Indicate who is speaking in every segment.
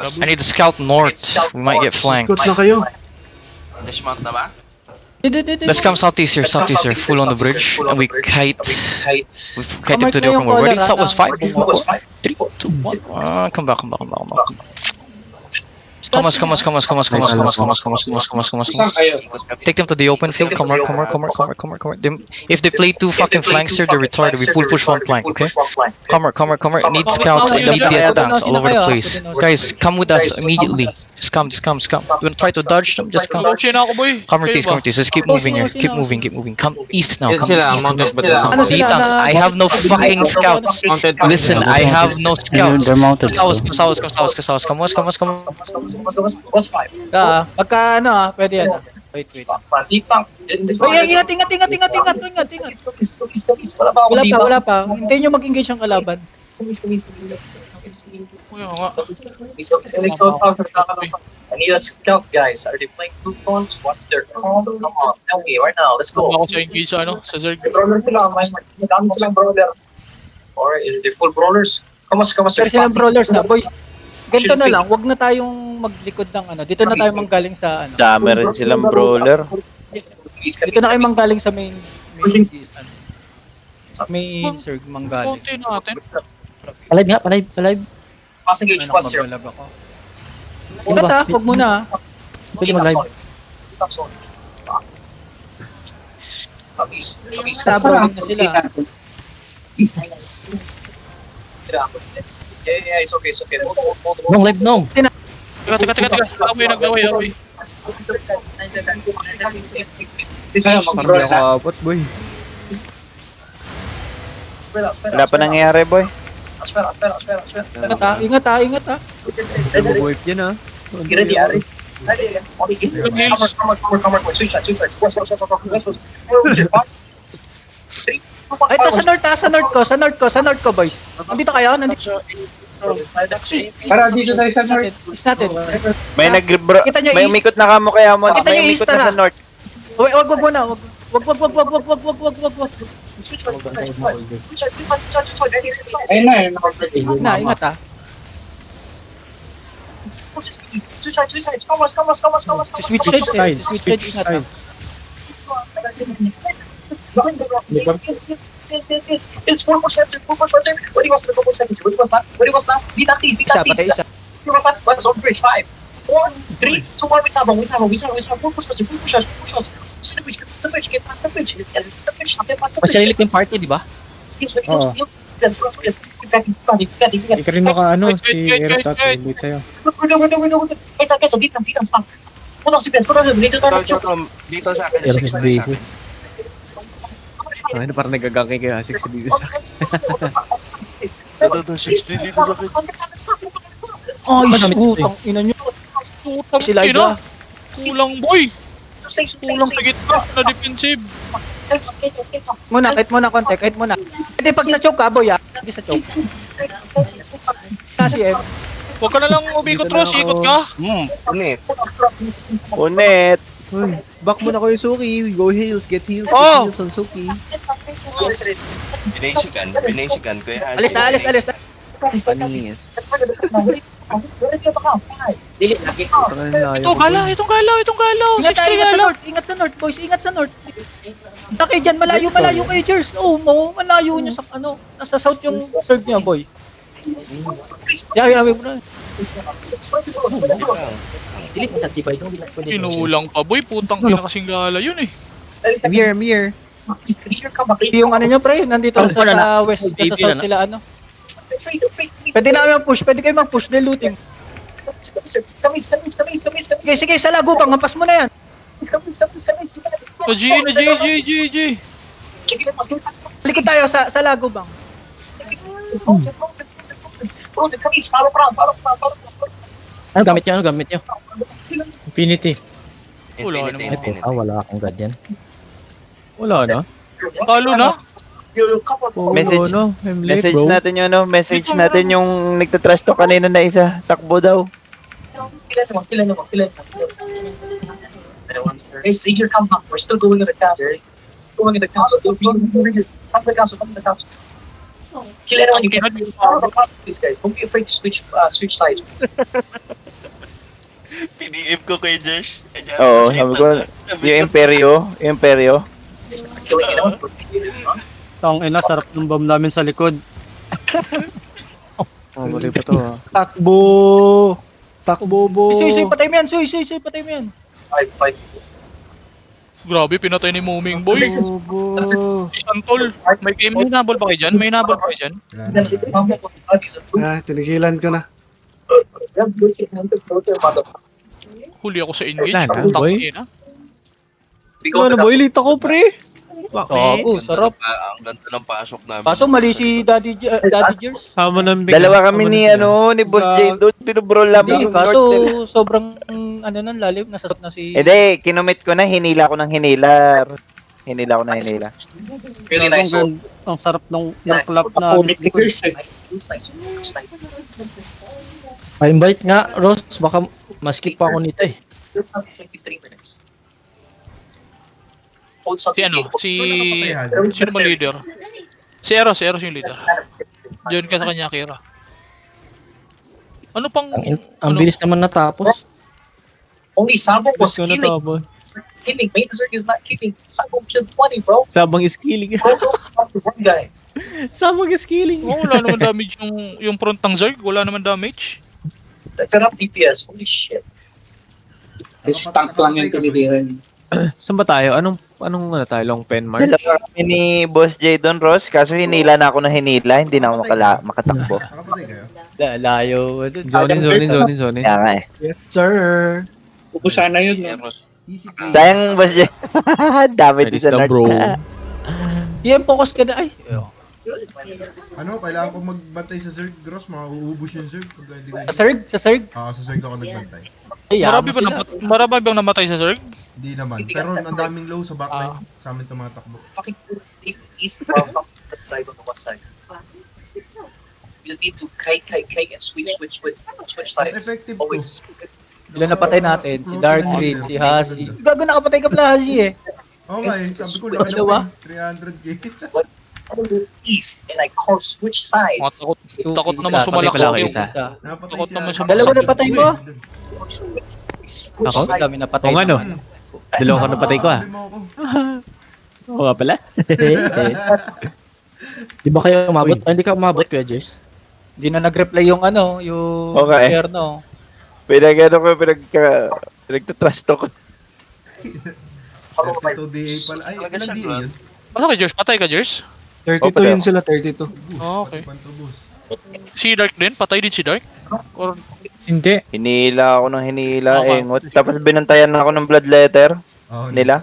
Speaker 1: I need to scout north. We might get flanked.
Speaker 2: Ikot na kayo.
Speaker 3: Dismount na ba?
Speaker 1: Let's come southeast here, full on the bridge, and we kite. We've kited to the open. We're ready. Southwest 5, 4, 3, 2, 1. Come back. Come us. Take them to the open field. Come on. If they play two fucking flanks here, they're retarded. We full push one flank, okay? Come on. Need scouts and need DS tanks all over the place. Guys, come with us immediately. Just come. You wanna try to dodge them? Just come. Come with these. Let's keep moving here. Keep moving. Come east now. Come east. D-tanks, I have no fucking scouts. Listen, I have no scouts.
Speaker 4: They're mounted.
Speaker 1: Come.
Speaker 2: Was 5.
Speaker 5: Pagka ano pwede yan. Wait. Wala pa. Hintayin nyo mag-engage ang kalaban.
Speaker 2: I need a scout, guys. Are they playing two fronts? What's their call? Come on, tell me right now. Let's go.
Speaker 6: Ako sa engage sa ano, sa Zerg.
Speaker 2: Brawler sila. May dami silang brawler. Or is they full brawlers? Come on.
Speaker 5: Pero silang brawlers na, boys. Ganito na lang, wag na tayong maglikod ng ano. Dito na tayo manggaling sa ano.
Speaker 4: Dami rin silang brawler.
Speaker 5: Dito na kayo manggaling sa main Zerg manggaling.
Speaker 6: Konti natin.
Speaker 4: Palive.
Speaker 2: Passing gauge plus here.
Speaker 5: Magbalag ako. Ingat wag muna.
Speaker 4: Pwede mag-live.
Speaker 5: Sabawin na sila.
Speaker 2: Yeah, it's okay.
Speaker 4: Nong live nong.
Speaker 6: Teka. Nag-away.
Speaker 2: Nakakabot,
Speaker 7: boy.
Speaker 4: Wala pa nangyayari, boy.
Speaker 5: Ingat ha.
Speaker 7: Wipe yan
Speaker 5: Ay, ito sa north ko, boys. Nandito kayo?
Speaker 2: Para dito tayo sa north.
Speaker 5: Is natin. Kita nyo
Speaker 4: May
Speaker 5: east.
Speaker 4: umikot na kamo kaya mo.
Speaker 5: Kita nyo
Speaker 4: May
Speaker 5: east
Speaker 4: umikot na
Speaker 5: na.
Speaker 4: sa north.
Speaker 5: Wag muna. Wag.
Speaker 2: Ayun na,
Speaker 5: Ingat ha. Switch side, ingat ha.
Speaker 2: It's 4 more shots. What do you want to
Speaker 5: Isa.
Speaker 2: What's on bridge? 5, 4, 3, 2, 1. We have 4 push shots. Get past the bridge.
Speaker 4: Masyalit yung party, di ba?
Speaker 7: Oo. Ikaw rin maka si Aerostat, wait sa'yo.
Speaker 2: Stop. Hold on,
Speaker 3: Dito sa akin.
Speaker 7: Ano parang nagagangkay kaya 60 dito sa akin.
Speaker 3: Ito, 60 dito sa akin.
Speaker 5: Ay, putang ina nyo.
Speaker 6: Putang
Speaker 5: Sila
Speaker 6: ina.
Speaker 5: iba.
Speaker 6: Kulang boy. Kulang sa gitna na defensive.
Speaker 5: Kahit muna. Pwede pag sa choke ka, boy ha. Hindi sa choke. Kasi
Speaker 6: Huwag ka na lang umikot, Ross. Ikot ka.
Speaker 3: Punit.
Speaker 7: Uy, back mo na ko yung Suki. Go heals, get heals,
Speaker 6: Oh!
Speaker 7: get heals on Suki.
Speaker 3: Binasigan ko yan.
Speaker 5: alis.
Speaker 7: Panis.
Speaker 6: Itong galaw.
Speaker 5: Ingat sa north, boys. Ingat sa north. Taka dyan, malayo kayo, Jers. Malayo nyo sa ano. Nasa south yung serve niya, boy. Yawi mo na.
Speaker 6: Kinulang pa boy. Putang ina kasing gala yun eh.
Speaker 7: Mirror.
Speaker 5: Yung ano nyo, pre, nandito sa west, sa south sila, ano. Pwede na kayo mag-push, dahil looting. Sige, sa lago pang, hampas mo na yan.
Speaker 6: Na G.
Speaker 5: Likod tayo sa lago bang.
Speaker 4: Ano gamit nyo?
Speaker 7: Infinity.
Speaker 6: Wala naman.
Speaker 4: Wala akong god yan.
Speaker 7: Wala na.
Speaker 6: Talo na.
Speaker 4: Message natin yung nagtatrash to kanina na isa. Takbo daw.
Speaker 2: Hey, Seeger, come back. We're still going to the castle. Come to the castle. Kill anyone you can. Please guys, don't be afraid to switch sides.
Speaker 3: PDM ko kay Josh. Kanya,
Speaker 4: Oo,
Speaker 3: shit,
Speaker 4: sabi ko, yung Imperio.
Speaker 2: Killing anyone.
Speaker 6: Tang ina, sarap ng bomb namin sa likod.
Speaker 7: Oh, mali pa to ah.
Speaker 8: Takbo! Takbo-bo!
Speaker 5: Suy, patay mo yan. Suy, patay mo yan.
Speaker 2: 5.
Speaker 6: Grabe, pinatay ni Muming Boy.
Speaker 8: Takbo!
Speaker 6: Isang tol. May nabol ba kayo dyan? May nabol ba kayo dyan?
Speaker 8: Tinigilan ko na.
Speaker 6: Huli ako sa engage.
Speaker 7: Wala na,
Speaker 6: Tang
Speaker 7: boy.
Speaker 6: ina.
Speaker 7: Ano boy, late ako pre.
Speaker 5: Gago, sarap.
Speaker 3: Ang ganda ng pasok namin.
Speaker 5: Kaso mali si Daddy Jers.
Speaker 7: Sama ng bigla.
Speaker 4: Dalawa kami ni Boss J doon, pinubrol lang
Speaker 5: Hindi,
Speaker 4: yung
Speaker 5: kaso
Speaker 4: north nila.
Speaker 5: sobrang nun, lalim. Nasasap na si...
Speaker 4: Hindi, kinumit ko na, hinila ko ng hinila. Hinila ko ng hinila.
Speaker 2: Really nice.
Speaker 6: Ang sarap ng clap na.
Speaker 2: Nice.
Speaker 9: Pa-invite nga, Ross. Baka maskip pa ako nito eh.
Speaker 2: 23 minutes. Hold
Speaker 6: Si ano? Sino ba leader? Si Eros yung leader. Diyan ka sa kanya, Kira. Ano pang...
Speaker 9: Ang bilis naman natapos.
Speaker 2: Only Sabo was
Speaker 7: Gusto na
Speaker 2: killing.
Speaker 7: to boy.
Speaker 2: Killing. Main Zerg is not killing. Sabo killed 20, bro.
Speaker 7: Sabang skilling.
Speaker 2: One guy.
Speaker 7: Sabang skilling.
Speaker 6: Oh, wala naman damage yung front ng Zerg. Wala naman damage.
Speaker 2: Ganap DPS. Holy shit.
Speaker 10: Kasi tank lang yung tinitiran.
Speaker 7: Saan ba tayo? Anong ano tayo? Long pen march?
Speaker 4: Dalawa kami ni Boss J doon, Ross. Kaso hinila na ako ng hinila, hindi na ako makatakbo.
Speaker 5: Layo.
Speaker 7: Zonin.
Speaker 4: Kaya nga eh.
Speaker 8: Yes, sir!
Speaker 10: Ubusan na yun, no?
Speaker 4: Sayang, Boss J. Dami
Speaker 7: That
Speaker 4: din
Speaker 7: is
Speaker 4: sa
Speaker 7: the
Speaker 4: north.
Speaker 7: bro.
Speaker 5: Yan, focus ka na. Ay.
Speaker 11: Ano, kailangan ko magbantay sa Zerg, Gross, mauubos yung Zerg.
Speaker 5: Sa Zerg?
Speaker 11: Sa Zerg ako nagbantay.
Speaker 5: Ay,
Speaker 6: Marami bang namatay sa Zerg?
Speaker 11: Hindi naman. Pero ang daming low sa backline. Sa amin tumatakbo.
Speaker 2: Fucking east from the drive on the west side. You just need to kite and switch
Speaker 11: Mas
Speaker 2: sides.
Speaker 11: effective to.
Speaker 2: Always.
Speaker 5: Ilan napatay natin? Si Dark Green, si Hasi. Gago, nakapatay ka pala Hasi eh.
Speaker 11: Okay, sabi ko laki
Speaker 5: Dalawa?
Speaker 11: na 300k.
Speaker 2: East and I core switch sides.
Speaker 6: Takot naman sumalak
Speaker 7: pala
Speaker 6: ako
Speaker 7: kayo
Speaker 6: yung...
Speaker 7: isa.
Speaker 11: Napatay
Speaker 6: Takot naman siya.
Speaker 5: Dalawa na patay mo?
Speaker 2: Switch
Speaker 7: Ako?
Speaker 2: sides.
Speaker 5: Dami napatay.
Speaker 7: O nga no? Dalawa ka napatay ko ah.
Speaker 11: Sabi mo ako.
Speaker 7: Oo nga pala.
Speaker 9: Di ba kayo umabot? Ay, hindi ka umabot, Kuya Jers.
Speaker 5: Hindi na nag-reply yung yung
Speaker 4: Okay.
Speaker 5: share no.
Speaker 4: Pinagtatrash talk ko.
Speaker 11: 32DA pala. Ay,
Speaker 3: Talaga
Speaker 11: ilang
Speaker 3: siya,
Speaker 11: DA
Speaker 3: Brad.
Speaker 11: yun?
Speaker 6: Basta ka, Jers? Patay ka, Jers?
Speaker 8: 32 yun sila, 32.
Speaker 11: Ubus.
Speaker 6: Oh, okay.
Speaker 11: Pati pantubos.
Speaker 6: Si Dark din? Patay din si Dark? Or
Speaker 7: Hindi.
Speaker 4: Hinila ako ng hinila,
Speaker 6: Okay.
Speaker 4: engot. Tapos binantayan ako ng blood letter nila.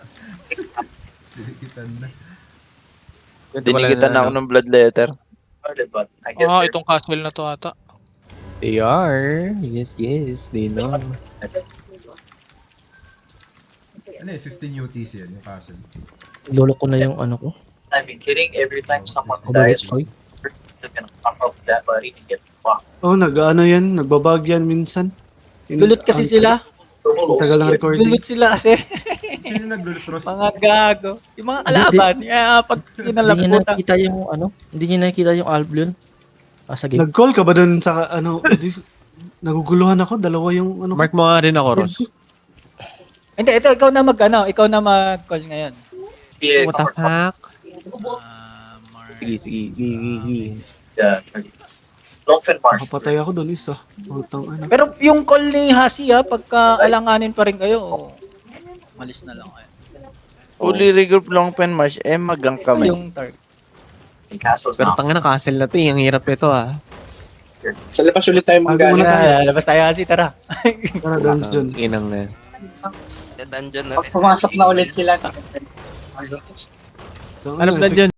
Speaker 11: Dinikitan na.
Speaker 4: Dinigitan ako ng blood letter.
Speaker 2: But I guess they're-
Speaker 6: itong castle na to ata.
Speaker 7: They are. Yes. They know.
Speaker 11: Ano eh, 15 UTC yan, yung castle.
Speaker 9: Lolo ko na yung ano ko.
Speaker 2: I mean, kidding. Every time someone
Speaker 9: Overwatch
Speaker 2: dies,
Speaker 9: fight.
Speaker 2: we're just gonna pop up that body and get fucked.
Speaker 8: Oh, nagbabag yan minsan.
Speaker 5: Dulot kasi sila.
Speaker 8: Ang tagal ng recording.
Speaker 5: Dulot sila kasi.
Speaker 11: Sino naglulot, Ross?
Speaker 5: Mga gago. Yung mga kalaban. Pag
Speaker 9: Hindi niya
Speaker 5: kinalaputan.
Speaker 9: nakita yung ano. Hindi niya nakita yung Albion. Sa game.
Speaker 8: Nag-call ka ba dun sa naguguluhan ako, dalawa yung ano.
Speaker 7: Mark mo nga rin ako, Ross.
Speaker 5: Hindi, ito ikaw na ikaw na mag-call ngayon.
Speaker 2: Yeah,
Speaker 7: What the fuck?
Speaker 5: Mark.
Speaker 7: Sige.
Speaker 2: Yeah. Longfen Mars.
Speaker 8: Nakapatay ako dun isa. Utang ano.
Speaker 5: Pero yung call ni Hasi pagka alanganin pa rin kayo, malis na lang kayo.
Speaker 4: Fully regroup long pen march, magang kami.
Speaker 5: Yung target.
Speaker 2: In castles
Speaker 7: Pero
Speaker 2: now.
Speaker 7: tanga na castle na to. Ang hirap nito ah.
Speaker 10: Sa labas ulit tayo
Speaker 8: Bago muna
Speaker 10: mag-gala.
Speaker 5: Labas tayo Hasi, tara.
Speaker 8: Tara, dungeon.
Speaker 7: Inang na.
Speaker 3: Dungeon na
Speaker 10: Pag pumasok na ulit sila.
Speaker 7: Alam na dyan.